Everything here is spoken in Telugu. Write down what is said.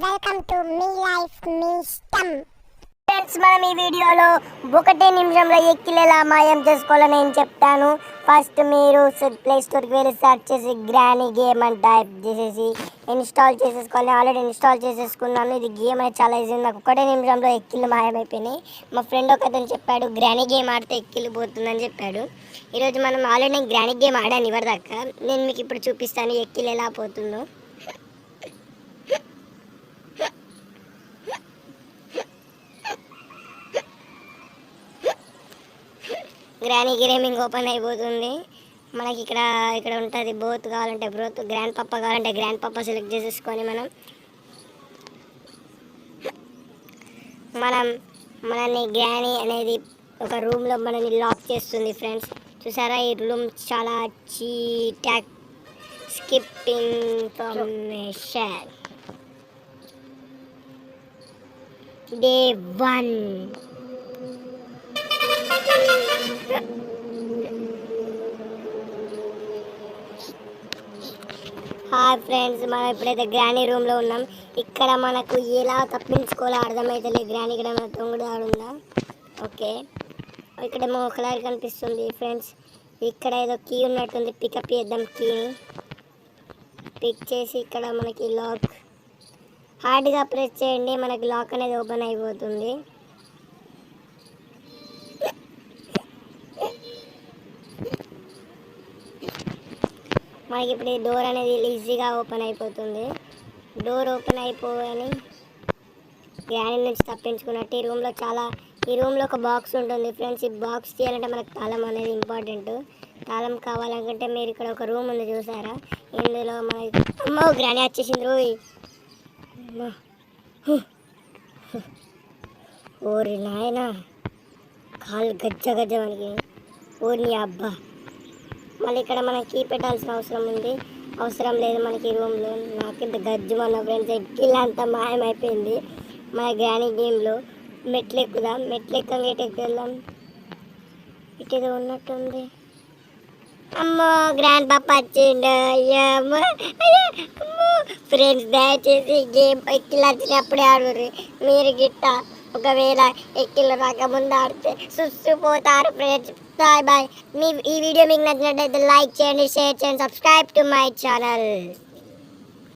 వెల్కమ్ టు మీ లైఫ్ మీ ఇష్టం. ఫ్రెండ్స్, మనం ఈ వీడియోలో 1 నిమిషంలో ఎక్కిలు ఎలా మాయం చేసుకోవాలో నేను చెప్తాను. ఫస్ట్ మీరు ప్లే స్టోర్కి వెళ్ళి సెర్చ్ చేసి గ్రానీ గేమ్ అని టైప్ చేసేసి ఇన్స్టాల్ చేసేసుకోవాలి. ఆల్రెడీ ఇన్స్టాల్ చేసేసుకున్నాను. ఇది గేమ్ అనేది చాలా ఈజీ. నాకు 1 నిమిషంలో ఎక్కిళ్ళు మాయమైపోయినాయి. మా ఫ్రెండ్ ఒకతను చెప్పాడు గ్రానీ గేమ్ ఆడితే ఎక్కిళ్ళు పోతుందని చెప్పాడు. ఈరోజు మనం ఆల్రెడీ నేను గ్రానీ గేమ్ ఆడాను ఇవరిదాకా. నేను మీకు ఇప్పుడు చూపిస్తాను ఎక్కిళ్ళు ఎలా పోతుందో. గ్రానీ గేమింగ్ ఓపెన్ అయిపోతుంది. మనకి ఇక్కడ ఉంటుంది బోత్ కావాలంటే బ్రోత్, గ్రాండ్ పప్ప కావాలంటే గ్రాండ్ పప్ప సెలెక్ట్ చేసేసుకొని మనని గ్రానీ అనేది ఒక రూమ్లో మనని లాక్ చేస్తుంది. ఫ్రెండ్స్ చూసారా, ఈ రూమ్ చాలా చీటాక్ skipping information day 1. Hi friends, మనం ఇప్పుడైతే గ్రానీ రూమ్లో ఉన్నాం. ఇక్కడ మనకు ఎలా తప్పించుకోవాలో అర్థమైతే గ్రానీ ఇక్కడ మన తొంగుడు ఆడుందా. ఓకే, ఇక్కడేమో కలర్ కనిపిస్తుంది. ఫ్రెండ్స్ ఇక్కడ ఏదో కీ ఉన్నట్టుంది, పికప్ చేద్దాం. కీని పిక్ చేసి ఇక్కడ మనకి లాక్ హార్డ్గా ప్రెస్ చేయండి, మనకి లాక్ అనేది ఓపెన్ అయిపోతుంది. మనకి ఇప్పుడు ఈ డోర్ అనేది ఈజీగా ఓపెన్ అయిపోతుంది. డోర్ ఓపెన్ అయిపోని గ్రానీ నుంచి తప్పించుకున్నట్టు ఈ రూమ్లో ఒక బాక్స్ ఉంటుంది. ఫ్రెండ్స్ ఈ బాక్స్ తీయాలంటే మనకు తాళం అనేది ఇంపార్టెంట్. తాళం కావాలనుకుంటే మీరు ఇక్కడ ఒక రూమ్ ఉంది చూసారా, ఇందులో మనకి అమ్మో గ్రానీ వచ్చేసింది రోయ్. ఓరి నాయన, కాలు గజ్జ మనకి. ఓరి అబ్బా, మళ్ళీ ఇక్కడ మనం కీ పెట్టాల్సిన అవసరం లేదు మనకి ఈ రూమ్లో. నాకింత గజ్జు మన ఫ్రెండ్స్ ఎక్కిలా అంతా మాయమైపోయింది. మన గ్రానీ గేమ్లో మెట్లు ఎక్కుదాం. ఎటు వెళ్దాం, ఇటు ఉన్నట్టుంది. అమ్మో గ్రాండ్ పాప వచ్చిండు. అయ్యమ్మో ఫ్రెండ్స్, దయచేసి గేమ్ ఎక్కిలు వచ్చినప్పుడే ఆడుర్రి. మీరు గిట్ట ఒకవేళ ఎక్కిళ్ళు రాకముందు ఆడితే సుస్సుపోతారు. Friends bye. ఈ వీడియో మీకు నచ్చినట్లయితే లైక్ చేయండి, షేర్ చేయండి, సబ్స్క్రైబ్ టు మై ఛానల్.